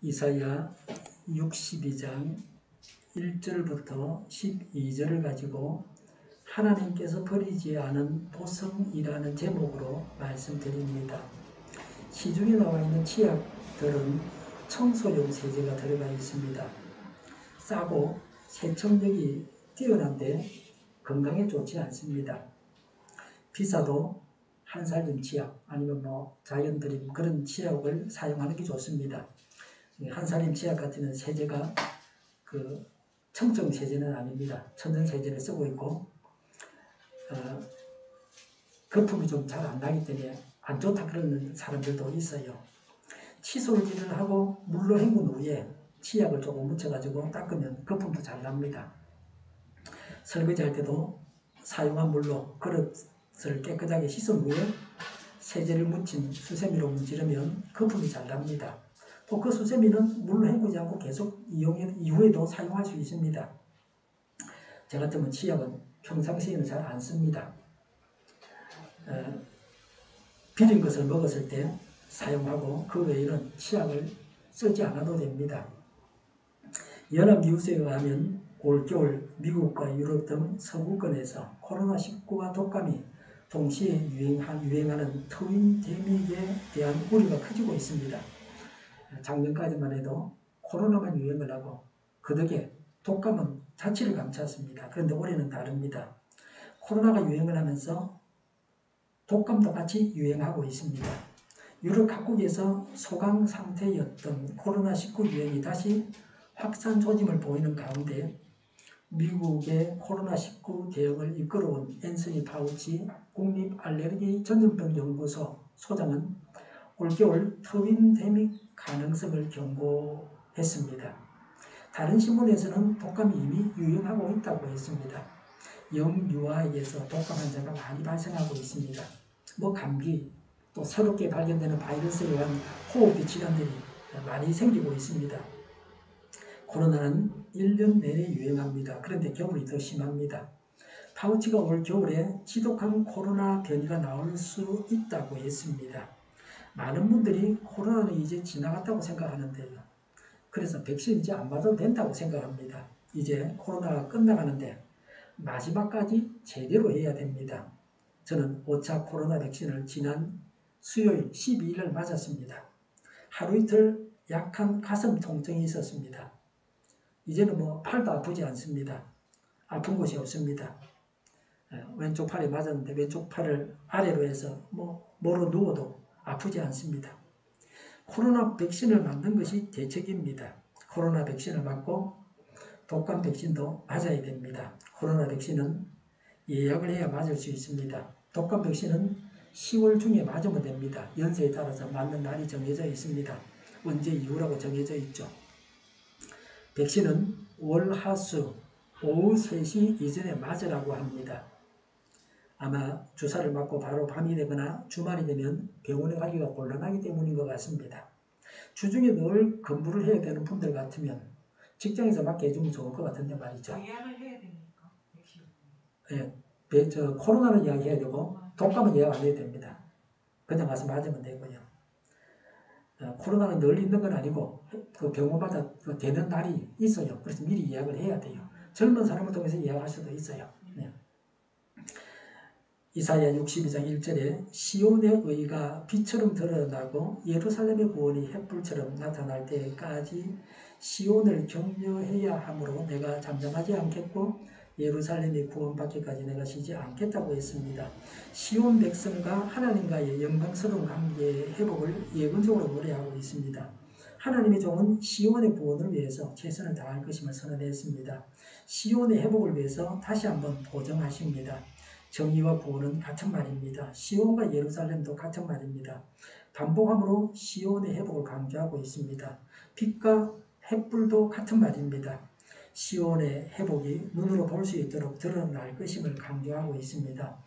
이사야 62장 1절부터 12절을 가지고 하나님께서 버리지 않은 보성이라는 제목으로 말씀드립니다. 시중에 나와 있는 치약들은 청소용 세제가 들어가 있습니다. 싸고 세척력이 뛰어난데 건강에 좋지 않습니다. 비싸도 한살림 치약 아니면 자연드림 그런 치약을 사용하는 게 좋습니다. 한살림 치약 같은 세제가 청정 세제는 아닙니다. 천연 세제를 쓰고 있고 거품이 좀 잘 안 나기 때문에 안 좋다 그러는 사람들도 있어요. 칫솔질을 하고 물로 헹군 후에 치약을 조금 묻혀가지고 닦으면 거품도 잘 납니다. 설거지할 때도 사용한 물로 그릇을 깨끗하게 씻은 후에 세제를 묻힌 수세미로 문지르면 거품이 잘 납니다. 또 그 수세미는 물로 헹구지 않고 계속 이후에도 사용할 수 있습니다. 저 같으면 치약은 평상시에는 잘 안 씁니다. 비린 것을 먹었을 때 사용하고 그 외에는 치약을 쓰지 않아도 됩니다. 연합뉴스에 의하면 올겨울 미국과 유럽 등 서구권에서 코로나19와 독감이 동시에 유행하는 트윈데믹에 대한 우려가 커지고 있습니다. 작년까지만 해도 코로나만 유행을 하고 그 덕에 독감은 자취를 감췄습니다. 그런데 올해는 다릅니다. 코로나가 유행을 하면서 독감도 같이 유행하고 있습니다. 유럽 각국에서 소강 상태였던 코로나19 유행이 다시 확산 조짐을 보이는 가운데 미국의 코로나19 대응을 이끌어온 앤서니 파우치 국립알레르기전염병연구소 소장은 올겨울 트윈데믹 가능성을 경고했습니다. 다른 신문에서는 독감이 이미 유행하고 있다고 했습니다. 영유아에게서 독감 환자가 많이 발생하고 있습니다. 감기, 또 새롭게 발견되는 바이러스에 의한 호흡기 질환들이 많이 생기고 있습니다. 코로나는 1년 내내 유행합니다. 그런데 겨울이 더 심합니다. 파우치가 올 겨울에 지독한 코로나 변이가 나올 수 있다고 했습니다. 많은 분들이 코로나는 이제 지나갔다고 생각하는데요. 그래서 백신 이제 안 맞아도 된다고 생각합니다. 이제 코로나가 끝나가는데 마지막까지 제대로 해야 됩니다. 저는 5차 코로나 백신을 지난 수요일 12일을 맞았습니다. 하루 이틀 약한 가슴 통증이 있었습니다. 이제는 팔도 아프지 않습니다. 아픈 곳이 없습니다. 왼쪽 팔에 맞았는데 왼쪽 팔을 아래로 해서 뭐로 누워도 아프지 않습니다. 코로나 백신을 맞는 것이 대책입니다. 코로나 백신을 맞고 독감 백신도 맞아야 됩니다. 코로나 백신은 예약을 해야 맞을 수 있습니다. 독감 백신은 10월 중에 맞으면 됩니다. 연세에 따라서 맞는 날이 정해져 있습니다. 언제 이후라고 정해져 있죠. 백신은 월, 화, 수 오후 3시 이전에 맞으라고 합니다. 아마 주사를 맞고 바로 밤이 되거나 주말이 되면 병원에 가기가 곤란하기 때문인 것 같습니다. 주중에 늘 근무를 해야 되는 분들 같으면 직장에서 맞게 해주면 좋을 것 같은데 말이죠. 예약을 해야 됩니까? 코로나는 예약해야 되고 독감은 예약 안 해도 됩니다. 그냥 가서 맞으면 되고요. 코로나는 늘 있는 건 아니고 그 병원마다 되는 날이 있어요. 그래서 미리 예약을 해야 돼요. 젊은 사람을 통해서 예약할 수도 있어요. 네. 이사야 62장 1절에 시온의 의가 빛처럼 드러나고 예루살렘의 구원이 햇불처럼 나타날 때까지 시온을 격려해야 하므로 내가 잠잠하지 않겠고 예루살렘이 구원받기까지 내가 쉬지 않겠다고 했습니다. 시온 백성과 하나님과의 영광스러운 관계의 회복을 예언적으로 노래하고 있습니다. 하나님의 종은 시온의 구원을 위해서 최선을 다할 것임을 선언했습니다. 시온의 회복을 위해서 다시 한번 보정하십니다. 정의와 구원은 같은 말입니다. 시온과 예루살렘도 같은 말입니다. 반복함으로 시온의 회복을 강조하고 있습니다. 빛과 햇불도 같은 말입니다. 시온의 회복이 눈으로 볼 수 있도록 드러날 것임을 강조하고 있습니다.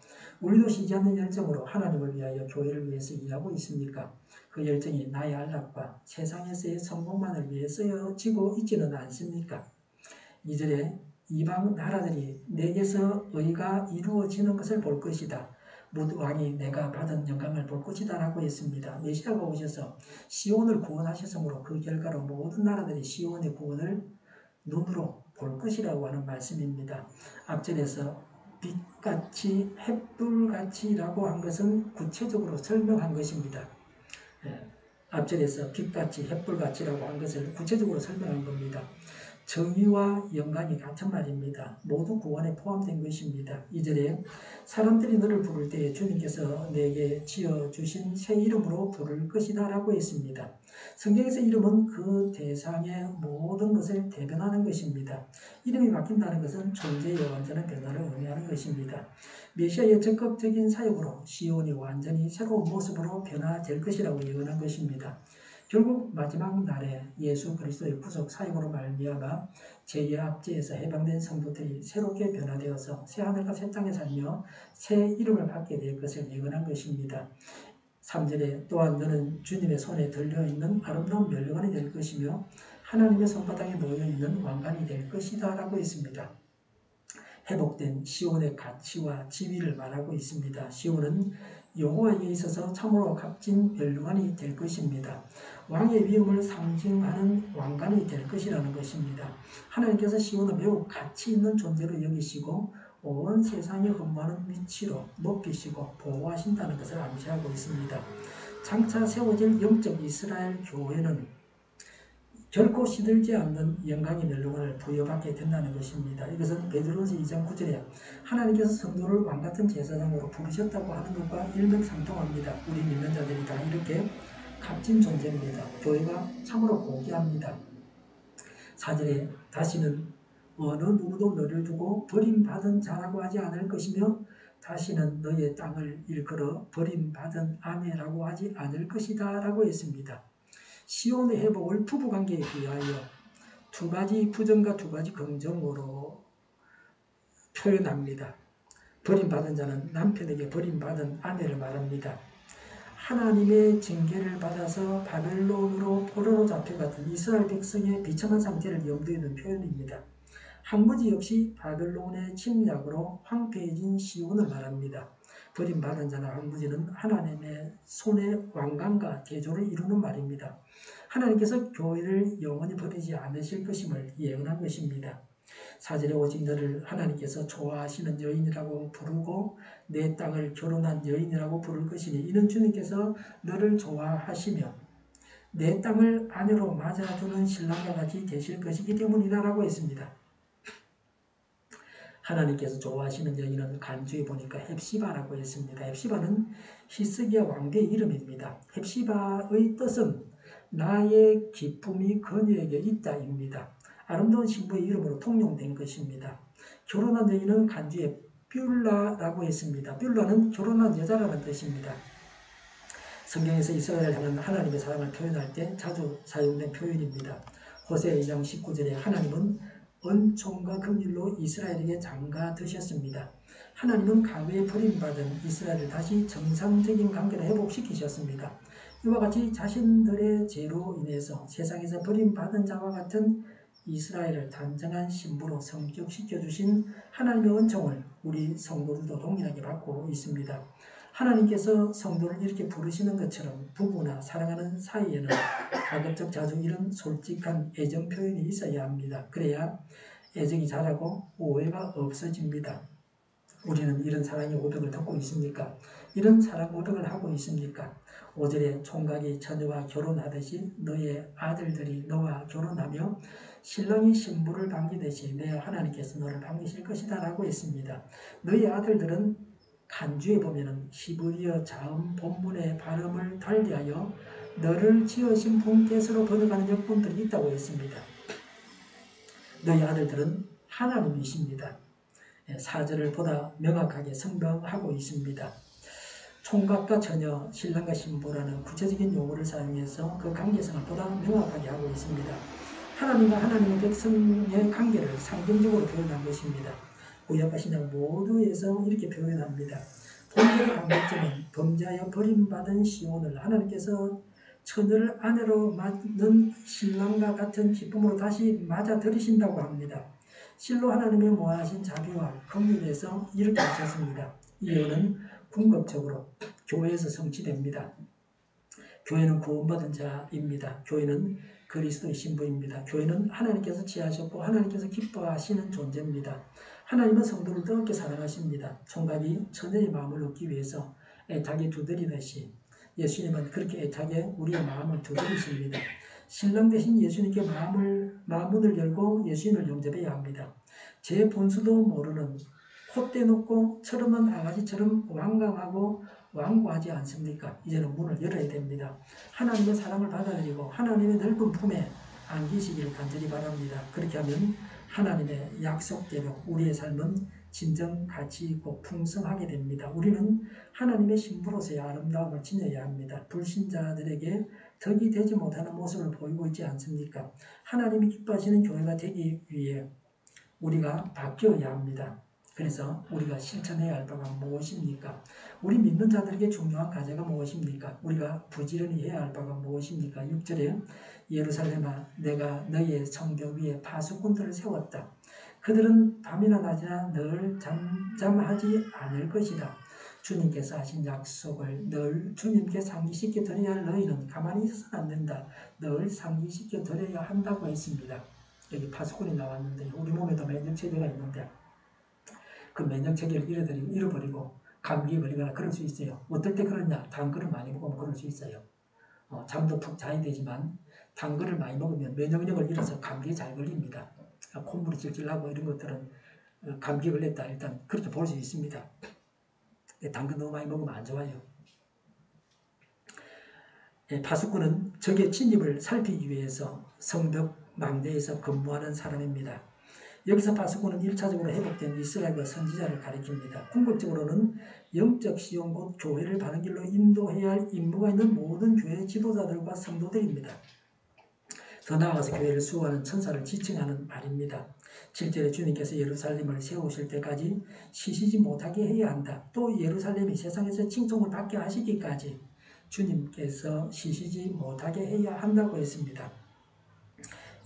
우리도 쉬지 않는 열정으로 하나님을 위하여 교회를 위해서 일하고 있습니까? 그 열정이 나의 안락과 세상에서의 성공만을 위해 쓰여지고 있지는 않습니까? 2절에 이방 나라들이 내게서 의가 이루어지는 것을 볼 것이다. 왕이 내가 받은 영광을 볼 것이다 라고 했습니다. 메시아가 오셔서 시온을 구원하셨으므로 그 결과로 모든 나라들이 시온의 구원을 눈으로 볼 것이라고 하는 말씀입니다. 앞절에서 빛같이 햇불같이라고 한 것은 구체적으로 설명한 것입니다. 앞절에서 빛같이 햇불같이라고 한 것을 구체적으로 설명한 겁니다. 정의와 영광이 같은 말입니다. 모두 구원에 포함된 것입니다. 2절에 사람들이 너를 부를 때 주님께서 내게 지어주신 새 이름으로 부를 것이다 라고 했습니다. 성경에서 이름은 그 대상의 모든 것을 대변하는 것입니다. 이름이 바뀐다는 것은 존재의 완전한 변화를 의미하는 것입니다. 메시아의 적극적인 사역으로 시온이 완전히 새로운 모습으로 변화될 것이라고 예언한 것입니다. 결국 마지막 날에 예수 그리스도의 구속 사역으로 말미암아 제2의 압제에서 해방된 성도들이 새롭게 변화되어서 새 하늘과 새 땅에 살며 새 이름을 받게 될 것을 예언한 것입니다. 3절에 또한 너는 주님의 손에 들려있는 아름다운 멸류관이 될 것이며 하나님의 손바닥에 모여있는 왕관이 될 것이다 라고 했습니다. 회복된 시온의 가치와 지위를 말하고 있습니다. 시온은 여호와에게 있어서 참으로 값진 멸류관이 될 것입니다. 왕의 위엄을 상징하는 왕관이 될 것이라는 것입니다. 하나님께서 시온을 매우 가치 있는 존재로 여기시고 온 세상에 근무하는 위치로 높이시고 보호하신다는 것을 암시하고 있습니다. 장차 세워질 영적 이스라엘 교회는 결코 시들지 않는 영광의 멸류관을 부여받게 된다는 것입니다. 이것은 베드로서 2장 9절에 하나님께서 성도를 왕같은 제사장으로 부르셨다고 하는 것과 일맥상통합니다. 우리 믿는 자들이 다 이렇게 값진 존재입니다. 교회가 참으로 고귀합니다. 4절에 다시는 어느 누구도 너를 두고 버림받은 자라고 하지 않을 것이며 다시는 너의 땅을 일컬어 버림받은 아내라고 하지 않을 것이다 라고 했습니다. 시온의 회복을 부부관계에 비하여 두 가지 부정과 두 가지 긍정으로 표현합니다. 버림받은 자는 남편에게 버림받은 아내를 말합니다. 하나님의 징계를 받아서 바벨론으로 포로로 잡혀갔던 이스라엘 백성의 비참한 상태를 염두에 둔 표현입니다. 항무지 역시 바벨론의 침략으로 황폐해진 시온을 말합니다. 버림받은 자나 항무지는 하나님의 손의 왕관과 대조를 이루는 말입니다. 하나님께서 교회를 영원히 버리지 않으실 것임을 예언한 것입니다. 4절에 오직 너를 하나님께서 좋아하시는 여인이라고 부르고 내 땅을 결혼한 여인이라고 부를 것이니 이는 주님께서 너를 좋아하시며 내 땅을 아내로 맞아주는 신랑과 같이 되실 것이기 때문이다 라고 했습니다. 하나님께서 좋아하시는 여인은 간주에 보니까 헵시바라고 했습니다. 헵시바는 히스기야 왕비의 이름입니다. 헵시바의 뜻은 나의 기쁨이 그녀에게 있다입니다. 아름다운 신부의 이름으로 통용된 것입니다. 결혼한 여인은 간주에 뷸라라고 했습니다. 뷸라는 결혼한 여자라는 뜻입니다. 성경에서 이스라엘을 향한 하나님의 사랑을 표현할 때 자주 사용된 표현입니다. 호세 2장 19절에 하나님은 은총과 긍휼로 이스라엘에게 장가 드셨습니다. 하나님은 과거에 버림받은 이스라엘을 다시 정상적인 관계로 회복시키셨습니다. 이와 같이 자신들의 죄로 인해서 세상에서 버림받은 자와 같은 이스라엘을 단정한 신부로 성격시켜주신 하나님의 은총을 우리 성도들도 동일하게 받고 있습니다. 하나님께서 성도를 이렇게 부르시는 것처럼 부부나 사랑하는 사이에는 가급적 자주 이런 솔직한 애정 표현이 있어야 합니다. 그래야 애정이 자라고 오해가 없어집니다. 우리는 이런 사랑의 고백을 듣고 있습니까? 이런 사랑 고백을 하고 있습니까? 5절에 총각이 처녀와 결혼하듯이 너의 아들들이 너와 결혼하며 신랑이 신부를 반기듯이 내 하나님께서 너를 반기실 것이다 라고 했습니다. 너의 아들들은 간주에 보면은 히브리어 자음 본문의 발음을 달리하여 너를 지으신 분께서로 번역하는 역분들이 있다고 했습니다. 너희 아들들은 하나님이십니다. 4절을 보다 명확하게 설명하고 있습니다. 총각과 처녀, 신랑과 신부라는 구체적인 용어를 사용해서 그 관계성을 보다 명확하게 하고 있습니다. 하나님과 하나님의 백성의 관계를 상징적으로 표현한 것입니다. 구약과 신약 모두에서 이렇게 표현합니다. 본절의 관계점은 범죄하여 버림받은 시온을 하나님께서 처녀를 아내로 맞는 신랑과 같은 기쁨으로 다시 맞아들이신다고 합니다. 실로 하나님의 모하신 자비와 긍휼에서 이렇게 하셨습니다. 이 예언은 궁극적으로 교회에서 성취됩니다. 교회는 구원받은 자입니다. 교회는 그리스도의 신부입니다. 교회는 하나님께서 지으셨고 하나님께서 기뻐하시는 존재입니다. 하나님은 성도를 뜨겁게 사랑하십니다. 총각이 처녀의 마음을 얻기 위해서 애타게 두드리듯이 예수님은 그렇게 애타게 우리의 마음을 두드리십니다. 신랑 되신 예수님께 마음문을 열고 예수님을 영접해야 합니다. 제 본수도 모르는 콧대 높고 철없는 아가씨처럼 완강하고 완고하지 않습니까? 이제는 문을 열어야 됩니다. 하나님의 사랑을 받아들이고 하나님의 넓은 품에 안기시기를 간절히 바랍니다. 그렇게 하면 하나님의 약속대로 우리의 삶은 진정 가치 있고 풍성하게 됩니다. 우리는 하나님의 신부로서의 아름다움을 지녀야 합니다. 불신자들에게 덕이 되지 못하는 모습을 보이고 있지 않습니까? 하나님이 기뻐하시는 교회가 되기 위해 우리가 바뀌어야 합니다. 그래서 우리가 실천해야 할 바가 무엇입니까? 우리 믿는 자들에게 중요한 과제가 무엇입니까? 우리가 부지런히 해야 할 바가 무엇입니까? 6절에 예루살렘아 내가 너희의 성벽 위에 파수꾼들을 세웠다. 그들은 밤이나 낮이나 늘 잠잠하지 않을 것이다. 주님께서 하신 약속을 늘 주님께 상기시켜 드려야 할 너희는 가만히 있어서는 안 된다. 늘 상기시켜 드려야 한다고 했습니다. 여기 파수꾼이 나왔는데 우리 몸에도 면역체계가 있는데 그 면역체계를 잃어버리고 감기에 걸리거나 그럴 수 있어요. 어떨 때 그러냐? 단 거를 많이 먹으면 그럴 수 있어요. 잠도 푹 자야 되지만 단 거를 많이 먹으면 면역력을 잃어서 감기에 잘 걸립니다. 콧물이 질질나고 이런 것들은 감기에 걸렸다 일단 그렇게 볼 수 있습니다. 단 거 너무 많이 먹으면 안 좋아요. 파수꾼은 적의 진입을 살피기 위해서 성벽 망대에서 근무하는 사람입니다. 여기서 파수꾼은 1차적으로 회복된 이스라엘과 선지자를 가리킵니다. 궁극적으로는 영적 시온 곧 교회를 바른 길로 인도해야 할 임무가 있는 모든 교회 지도자들과 성도들입니다. 더 나아가서 교회를 수호하는 천사를 지칭하는 말입니다. 7절에 주님께서 예루살렘을 세우실 때까지 쉬시지 못하게 해야 한다. 또 예루살렘이 세상에서 칭송을 받게 하시기까지 주님께서 쉬시지 못하게 해야 한다고 했습니다.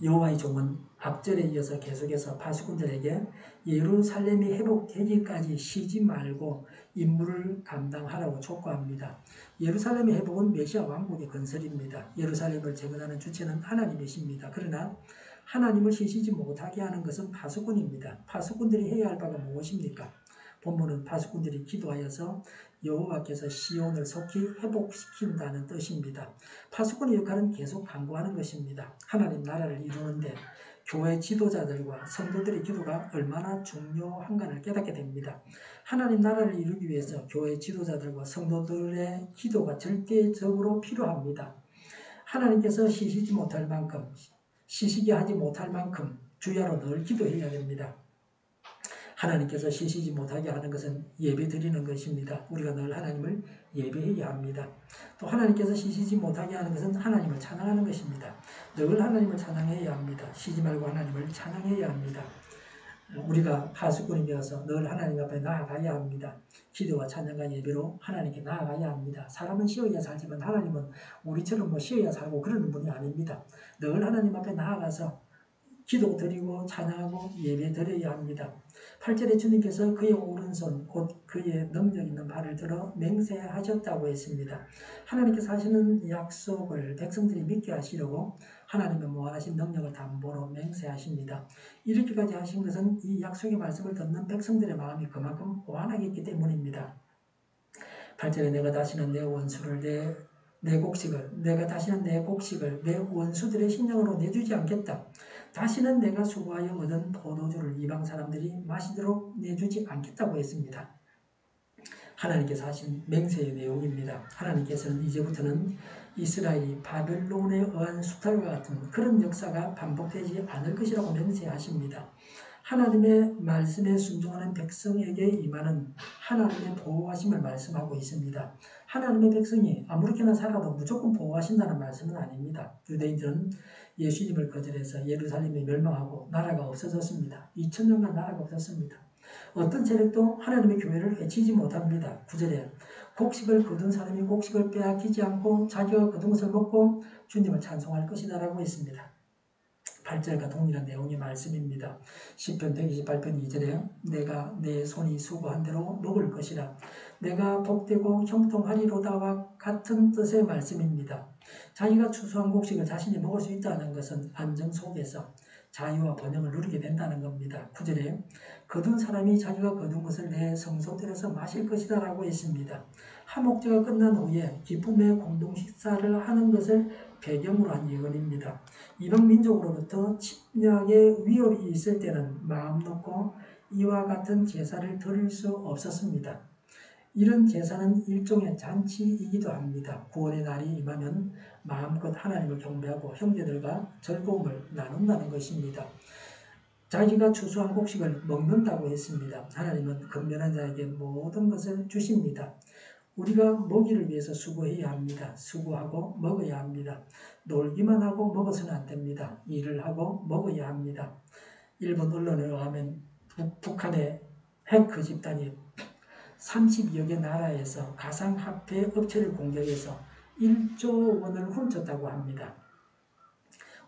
여호와의 종은 앞절에 이어서 계속해서 파수꾼들에게 예루살렘이 회복되기까지 쉬지 말고 임무를 감당하라고 촉구합니다. 예루살렘의 회복은 메시아 왕국의 건설입니다. 예루살렘을 재건하는 주체는 하나님이십니다. 그러나 하나님을 쉬시지 못하게 하는 것은 파수꾼입니다. 파수꾼들이 해야 할 바가 무엇입니까? 본문은 파수꾼들이 기도하여서 여호와께서 시온을 속히 회복시킨다는 뜻입니다. 파수꾼의 역할은 계속 간구하는 것입니다. 하나님 나라를 이루는데 교회 지도자들과 성도들의 기도가 얼마나 중요한가를 깨닫게 됩니다. 하나님 나라를 이루기 위해서 교회 지도자들과 성도들의 기도가 절대적으로 필요합니다. 하나님께서 쉬시지 못할 만큼, 쉬시게 하지 못할 만큼 주야로 늘 기도해야 됩니다. 하나님께서 쉬시지 못하게 하는 것은 예배 드리는 것입니다. 우리가 늘 하나님을 예배해야 합니다. 또 하나님께서 쉬시지 못하게 하는 것은 하나님을 찬양하는 것입니다. 늘 하나님을 찬양해야 합니다. 쉬지 말고 하나님을 찬양해야 합니다. 우리가 파수꾼이 되어서 늘 하나님 앞에 나아가야 합니다. 기도와 찬양과 예배로 하나님께 나아가야 합니다. 사람은 쉬어야 살지만 하나님은 우리처럼 쉬어야 살고 그러는 분이 아닙니다. 늘 하나님 앞에 나아가서 기도 드리고 찬양하고 예배 드려야 합니다. 8절에 주님께서 그의 오른손 곧 그의 능력 있는 발을 들어 맹세하셨다고 했습니다. 하나님께서 하시는 약속을 백성들이 믿게 하시려고 하나님의 무한하신 능력을 담보로 맹세하십니다. 이렇게까지 하신 것은 이 약속의 말씀을 듣는 백성들의 마음이 그만큼 완하겠기 때문입니다. 8절에 내가 다시는 내 원수를 내가 다시는 내 곡식을 내 원수들의 식량으로 내주지 않겠다. 다시는 내가 수고하여 얻은 포도주를 이방 사람들이 마시도록 내주지 않겠다고 했습니다. 하나님께서 하신 맹세의 내용입니다. 하나님께서는 이제부터는 이스라엘이 바벨론에 의한 수탈과 같은 그런 역사가 반복되지 않을 것이라고 맹세하십니다. 하나님의 말씀에 순종하는 백성에게 임하는 하나님의 보호하심을 말씀하고 있습니다. 하나님의 백성이 아무렇게나 살아도 무조건 보호하신다는 말씀은 아닙니다. 유대인들은 예수님을 거절해서 예루살렘이 멸망하고 나라가 없어졌습니다. 2000년간 나라가 없었습니다. 어떤 세력도 하나님의 교회를 해치지 못합니다. 9절에 곡식을 거둔 사람이 곡식을 빼앗기지 않고 자기가 거둔 것을 먹고 주님을 찬송할 것이다 라고 했습니다. 8절과 동일한 내용의 말씀입니다. 시편 128편 2절에 내가 내 손이 수고한 대로 먹을 것이라 내가 복되고 형통하리로다와 같은 뜻의 말씀입니다. 자기가 추수한 곡식을 자신이 먹을 수 있다는 것은 안정 속에서 자유와 번영을 누리게 된다는 겁니다. 9절에 거둔 사람이 자기가 거둔 것을 내 성소들에서 마실 것이다 라고 했습니다. 하목제가 끝난 후에 기쁨의 공동식사를 하는 것을 배경으로 한 예언입니다. 이방 민족으로부터 침략의 위협이 있을 때는 마음 놓고 이와 같은 제사를 드릴 수 없었습니다. 이런 제사는 일종의 잔치이기도 합니다. 구원의 날이 임하면 마음껏 하나님을 경배하고 형제들과 즐거움을 나눈다는 것입니다. 자기가 추수한 곡식을 먹는다고 했습니다. 하나님은 근면한 자에게 모든 것을 주십니다. 우리가 먹이를 위해서 수고해야 합니다. 수고하고 먹어야 합니다. 놀기만 하고 먹어서는 안 됩니다. 일을 하고 먹어야 합니다. 일본 언론에 의하면 북한의 해커 집단이 32여 개 나라에서 가상화폐 업체를 공격해서 1조 원을 훔쳤다고 합니다.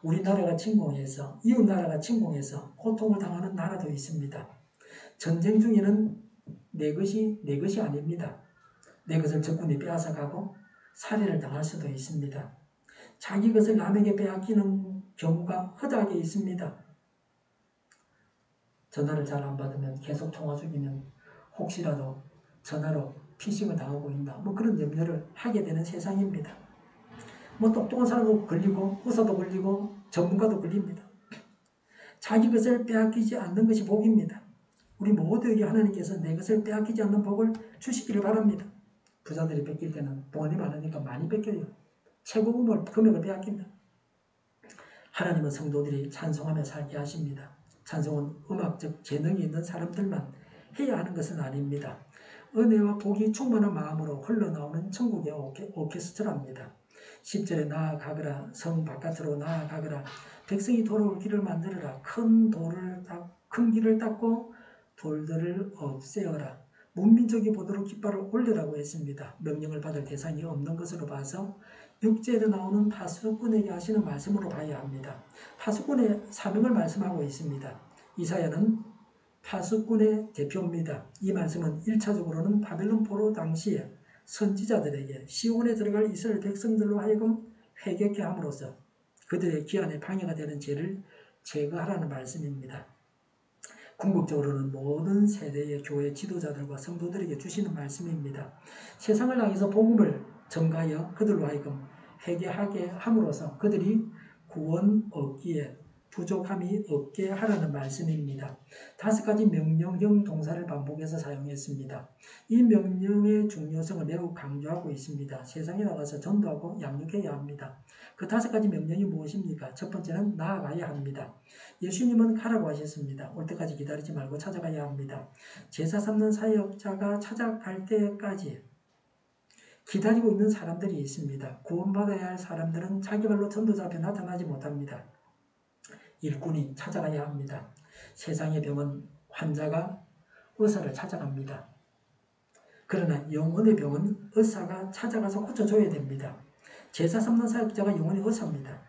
우리나라가 침공해서, 이웃나라가 침공해서 고통을 당하는 나라도 있습니다. 전쟁 중에는 내 것이 아닙니다. 내 것을 적군이 빼앗아가고 살해를 당할 수도 있습니다. 자기 것을 남에게 빼앗기는 경우가 허다하게 있습니다. 전화를 잘 안 받으면 계속 통화 중이면 혹시라도 전화로 피싱을 당하고 있나 뭐 그런 염려를 하게 되는 세상입니다. 뭐 똑똑한 사람도 걸리고 의사도 걸리고 전문가도 걸립니다. 자기 것을 빼앗기지 않는 것이 복입니다. 우리 모두에게 하나님께서 내 것을 빼앗기지 않는 복을 주시기를 바랍니다. 부자들이 뺏길 때는 돈이 많으니까 많이 뺏겨요. 최고 금액을 빼앗긴다. 하나님은 성도들이 찬송하며 살게 하십니다. 찬송은 음악적 재능이 있는 사람들만 해야 하는 것은 아닙니다. 은혜와 복이 충만한 마음으로 흘러나오는 천국의 오케스트라입니다. 10절에 나아가거라 성 바깥으로 나아가거라 백성이 돌아올 길을 만들어라 큰 길을 닦고 돌들을 없애어라 문민족이 보도록 깃발을 올리라고 했습니다. 명령을 받을 대상이 없는 것으로 봐서 6절에 나오는 파수꾼에게 하시는 말씀으로 봐야 합니다. 파수꾼의 사명을 말씀하고 있습니다. 이사야는 파수꾼의 대표입니다. 이 말씀은 1차적으로는 바벨론 포로 당시에 선지자들에게 시온에 들어갈 이스라엘 백성들로 하여금 회개케 함으로써 그들의 기한에 방해가 되는 죄를 제거하라는 말씀입니다. 궁극적으로는 모든 세대의 교회 지도자들과 성도들에게 주시는 말씀입니다. 세상을 향해서 복음을 전가하여 그들로 하여금 회개하게 함으로써 그들이 구원 얻기에 부족함이 없게 하라는 말씀입니다. 5가지 명령형 동사를 반복해서 사용했습니다. 이 명령의 중요성을 매우 강조하고 있습니다. 세상에 나가서 전도하고 양육해야 합니다. 그 5가지 명령이 무엇입니까? 첫 번째는 나아가야 합니다. 예수님은 가라고 하셨습니다. 올 때까지 기다리지 말고 찾아가야 합니다. 제사 삼는 사역자가 찾아갈 때까지 기다리고 있는 사람들이 있습니다. 구원받아야 할 사람들은 자기 발로 전도자 앞에 나타나지 못합니다. 일꾼이 찾아가야 합니다. 세상의 병은 환자가 의사를 찾아갑니다. 그러나 영혼의 병은 의사가 찾아가서 고쳐줘야 됩니다. 제사 삼는 사역자가 영혼의 의사입니다.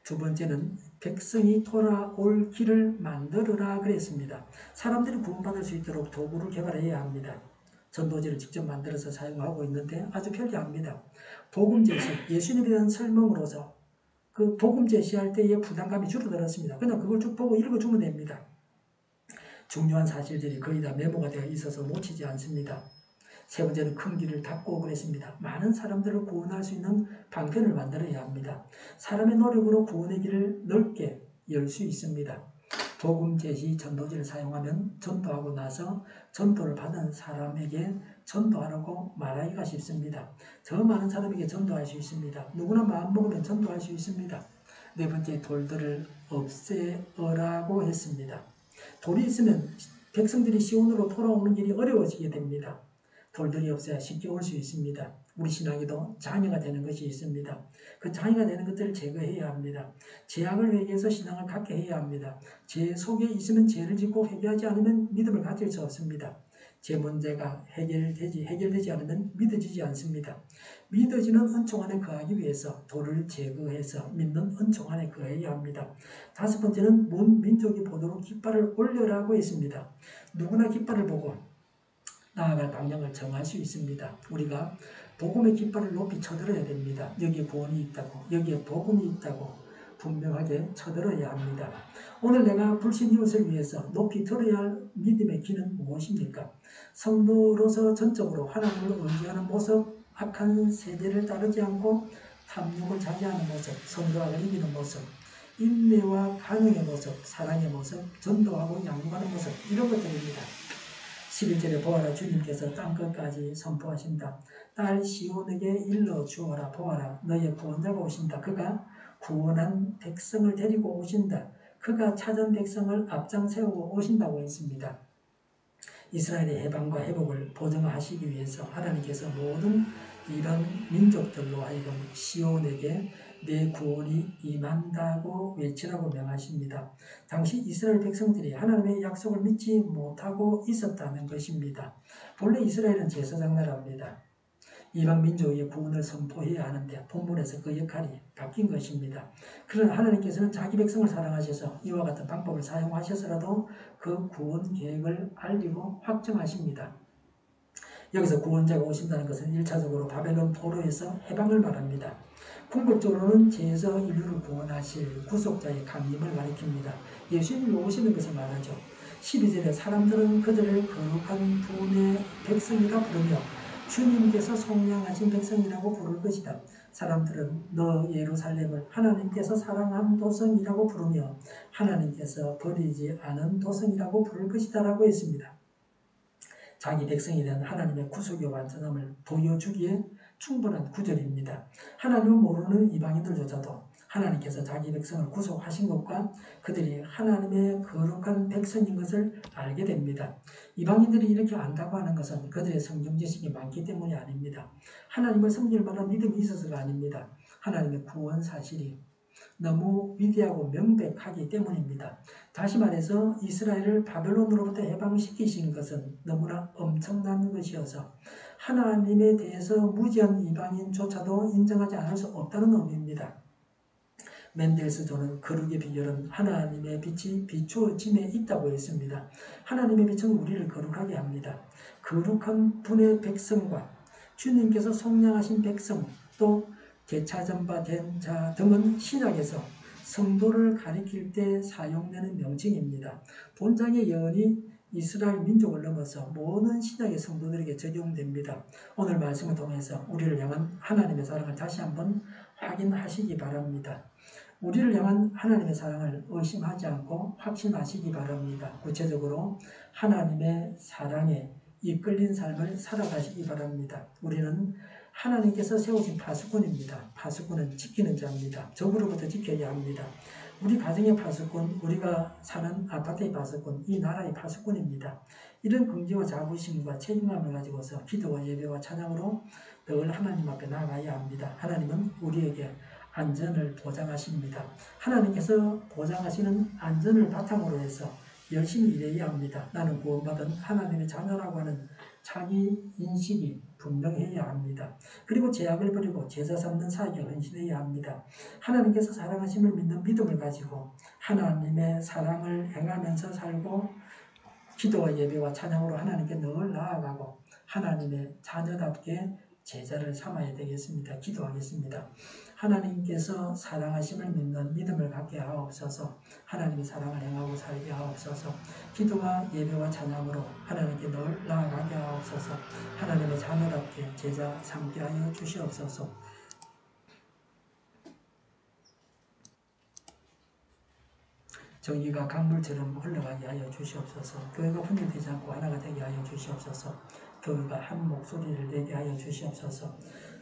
두 번째는 백성이 돌아올 길을 만들어라 그랬습니다. 사람들이 구원받을 수 있도록 도구를 개발해야 합니다. 전도지를 직접 만들어서 사용하고 있는데 아주 편리합니다. 복음 제시, 예수님에 대한 설명으로서 그 복음 제시할 때의 부담감이 줄어들었습니다. 그냥 그걸 쭉 보고 읽어주면 됩니다. 중요한 사실들이 거의 다 메모가 되어 있어서 놓치지 않습니다. 세 번째는 큰 길을 닫고 그랬습니다. 많은 사람들을 구원할 수 있는 방편을 만들어야 합니다. 사람의 노력으로 구원의 길을 넓게 열 수 있습니다. 복음 제시 전도지를 사용하면 전도하고 나서 전도를 받은 사람에게 전도하라고 말하기가 쉽습니다. 더 많은 사람에게 전도할 수 있습니다. 누구나 마음먹으면 전도할 수 있습니다. 네 번째, 돌들을 없애어라고 했습니다. 돌이 있으면 백성들이 시온으로 돌아오는 길이 어려워지게 됩니다. 돌들이 없어야 쉽게 올 수 있습니다. 우리 신앙에도 장애가 되는 것이 있습니다. 그 장애가 되는 것들을 제거해야 합니다. 죄악을 회개해서 신앙을 갖게 해야 합니다. 죄 속에 있으면 죄를 짓고 회개하지 않으면 믿음을 가질 수 없습니다. 죄 문제가 해결되지 않으면 믿어지지 않습니다. 믿어지는 은총 안에 거하기 위해서 돌을 제거해서 믿는 은총 안에 거해야 합니다. 다섯 번째는 민족이 보도록 깃발을 올려라고 했습니다. 누구나 깃발을 보고 나아갈 방향을 정할 수 있습니다. 우리가 복음의 깃발을 높이 쳐들어야 됩니다. 여기에 구원이 있다고, 여기에 복음이 있다고 분명하게 쳐들어야 합니다. 오늘 내가 불신 이웃을 위해서 높이 들어야 할 믿음의 길은 무엇입니까? 성도로서 전적으로 하나님을 의지하는 모습, 악한 세대를 따르지 않고 탐욕을 자제하는 모습, 성도학을 이기는 모습, 인내와 간응의 모습, 사랑의 모습, 전도하고 양육하는 모습, 이런 것들입니다. 11절에 보아라, 주님께서 땅끝까지 선포하신다. 딸 시온에게 일러 주어라, 보아라, 너의 구원자가 오신다. 그가 구원한 백성을 데리고 오신다. 그가 찾은 백성을 앞장 세우고 오신다고 했습니다. 이스라엘의 해방과 회복을 보증하시기 위해서 하나님께서 모든 이런 민족들로 하여금 시온에게 내 구원이 임한다고 외치라고 명하십니다. 당시 이스라엘 백성들이 하나님의 약속을 믿지 못하고 있었다는 것입니다. 본래 이스라엘은 제사장 나라입니다. 이방 민족의 구원을 선포해야 하는데 본문에서 그 역할이 바뀐 것입니다. 그러나 하나님께서는 자기 백성을 사랑하셔서 이와 같은 방법을 사용하셔서라도 그 구원 계획을 알리고 확정하십니다. 여기서 구원자가 오신다는 것은 1차적으로 바벨론 포로에서 해방을 말합니다. 궁극적으로는 죄에서 인류를 구원하실 구속자의 강림을 가리킵니다. 예수님이 오시는 것을 말하죠. 12절에 사람들은 그들을 거룩한 분의 백성이라 부르며 주님께서 속량하신 백성이라고 부를 것이다. 사람들은 너 예루살렘을 하나님께서 사랑한 도성이라고 부르며 하나님께서 버리지 않은 도성이라고 부를 것이다 라고 했습니다. 자기 백성이 된 하나님의 구속의 완전함을 보여주기에 충분한 구절입니다. 하나님을 모르는 이방인들조차도 하나님께서 자기 백성을 구속하신 것과 그들이 하나님의 거룩한 백성인 것을 알게 됩니다. 이방인들이 이렇게 안다고 하는 것은 그들의 성경 지식이 많기 때문이 아닙니다. 하나님을 섬길 만한 믿음이 있어서가 아닙니다. 하나님의 구원 사실이 너무 위대하고 명백하기 때문입니다. 다시 말해서 이스라엘을 바벨론으로부터 해방시키신 것은 너무나 엄청난 것이어서 하나님에 대해서 무지한 이방인조차도 인정하지 않을 수 없다는 의미입니다. 멘델스존은 거룩의 비결은 하나님의 빛이 비추어짐에 있다고 했습니다. 하나님의 빛은 우리를 거룩하게 합니다. 거룩한 분의 백성과 주님께서 속량하신 백성 또 되찾은 바 된 자 등은 신약에서 성도를 가리킬 때 사용되는 명칭입니다. 본장의 예언이 이스라엘 민족을 넘어서 모든 신약의 성도들에게 적용됩니다. 오늘 말씀을 통해서 우리를 향한 하나님의 사랑을 다시 한번 확인하시기 바랍니다. 우리를 향한 하나님의 사랑을 의심하지 않고 확신하시기 바랍니다. 구체적으로 하나님의 사랑에 이끌린 삶을 살아가시기 바랍니다. 우리는 하나님께서 세우신 파수꾼입니다. 파수꾼은 지키는 자입니다. 적으로부터 지켜야 합니다. 우리 가정의 파수꾼, 우리가 사는 아파트의 파수꾼, 이 나라의 파수꾼입니다. 이런 긍지와 자부심과 책임감을 가지고서 기도와 예배와 찬양으로 늘 하나님 앞에 나아가야 합니다. 하나님은 우리에게 안전을 보장하십니다. 하나님께서 보장하시는 안전을 바탕으로 해서 열심히 일해야 합니다. 나는 구원받은 하나님의 자녀라고 하는 자기 인식이 분명해야 합니다. 그리고 죄악을 버리고 제사 삼는 사역에 헌신해야 합니다. 하나님께서 사랑하심을 믿는 믿음을 가지고 하나님의 사랑을 행하면서 살고 기도와 예배와 찬양으로 하나님께 늘 나아가고 하나님의 자녀답게 제자를 삼아야 되겠습니다. 기도하겠습니다. 하나님께서 사랑하심을 믿는 믿음을 갖게 하옵소서. 하나님의 사랑을 행하고 살게 하옵소서. 기도와 예배와 찬양으로 하나님께 늘 나아가게 하옵소서. 하나님의 자녀답게 제자 삼게 하여 주시옵소서. 정의가 강물처럼 흘러가게 하여 주시옵소서. 교회가 분열되지 않고 하나가 되게 하여 주시옵소서. 교회가 한 목소리를 내게 하여 주시옵소서.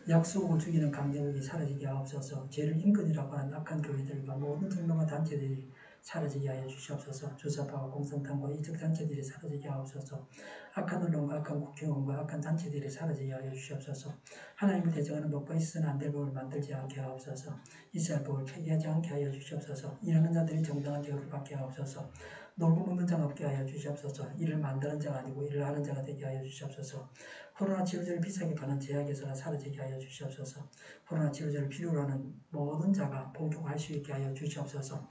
약속을 죽이는 강제력이 사라지게 하옵소서. 죄를 인권이라고 하는 악한 교회들과 모든 종교와 단체들이 사라지게 하여 주시옵소서. 주사파와 공산당과 이적 단체들이 사라지게 하옵소서. 악한 언론과 악한 국회의원과 악한 단체들이 사라지게 하여 주시옵소서. 하나님을 대적하는 법과 있어서는 안 될 법을 만들지 않게 하옵소서. 이스라엘 법을 폐기하지 않게 하여 주시옵소서. 일하는 자들이 정당한 대우를 받게 하옵소서. 놀고 먹는 자가 없게 하여 주시옵소서. 일을 만드는 자가 아니고 일을 하는 자가 되게 하여 주시옵소서. 코로나 치료제를 비싸게 파는 제약에서는 사라지게 하여 주시옵소서. 코로나 치료제를 필요로 하는 모든 자가 복용할 수 있게 하여 주시옵소서.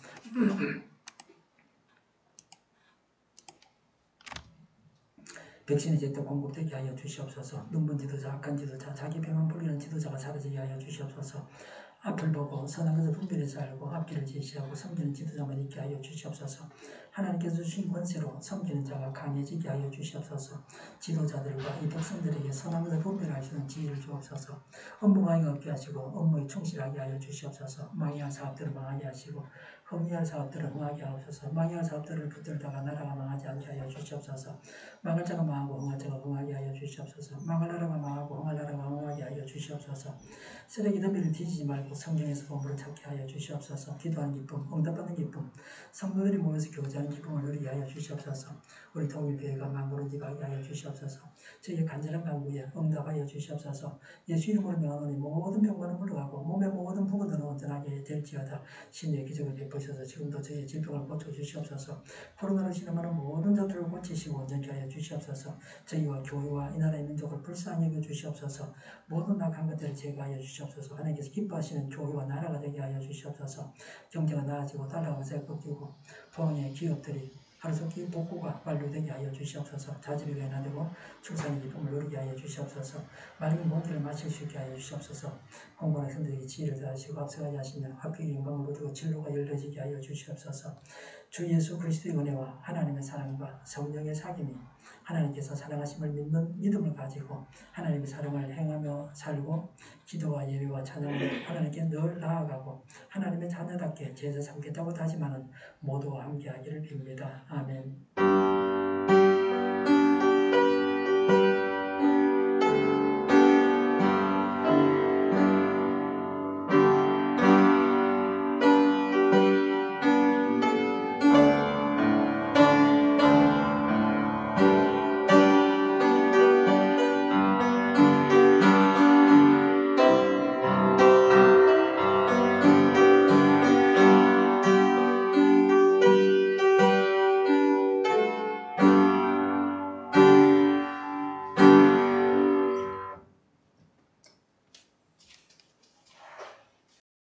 백신이 제때 공급되게 하여 주시옵소서. 눈먼 지도자, 악한 지도자, 자기 배만 불리는 지도자가 사라지게 하여 주시옵소서. 앞을 보고 선한 것을 분별해서 알고 앞길을 제시하고 섬기는 지도자만 있게 하여 주시옵소서. 하나님께서 주신 권세로 섬기는 자가 강해지게 하여 주시옵소서. 지도자들과 이 백성들에게 선한 것을 분별할 수 있는 지혜를 주옵소서. 업무 방해가 없게 하시고 업무에 충실하게 하여 주시옵소서. 망할 사업들을 망하게 하시고 흥미할 사업들을 흥하게 하옵소서. 망할 사업들을 붙들다가 나라가 망하지 않게 하여 주시옵소서. 망할 자가 망하고 흥할 자가 흥하게 하여 주시옵소서. 망할 나라가 망하고 흥할 나라가 흥하게 하여 주시옵소서. 쓰레기 더미를 뒤지지 말고 성경에서 보물을 찾게 하여 주시옵소서. 기도하는 기쁨, 응답받는 기쁨, 성도들이 모여서 교제하는 기쁨을 누리게 하여 주시옵소서. 우리 통일교회가 만물을 가게 하여 주시옵소서. 저희의 간절한 간구에 응답하여 주시옵소서. 예수 이름으로 명하노니 모든 병과는 물러가고 몸의 모든 부고들은 온전하게 될지어다. 신의 기적을 베푸셔서 지금도 저희의 질병을 고쳐주시옵소서. 코로나로 신음하는 모든 자들을 고치시고 온전케 하여 주시옵소서. 저희와 교회와 이 나라의 민족을 불쌍히 여겨 주시옵소서. 모든 낙한 것들을 제거하여 주시옵소서. 하나님께서 기뻐하시는 교회와 나라가 되게 하여 주시옵소서. 경제가 나아지고 달러가 세 꺾이고 포항의 기업들이 하루속히 복구가 완료되게 하여 주시옵소서. 자질이 변화되고 출산의 기쁨을 누리게 하여 주시옵소서. 맑은 공기를 마실 수 있게 하여 주시옵소서. 공부하는 학생들에게 지혜를 더하시고 앞서가게 하시며 합격의 영광을 누리고 진로가 열려지게 하여 주시옵소서. 주 예수 그리스도의 은혜와 하나님의 사랑과 성령의 사귐이 하나님께서 사랑하심을 믿는 믿음을 가지고 하나님의 사랑을 행하며 살고 기도와 예배와 찬양을 하나님께 늘 나아가고 하나님의 자녀답게 제자 삼겠다고 다짐하는 모두와 함께하기를 빕니다. 아멘.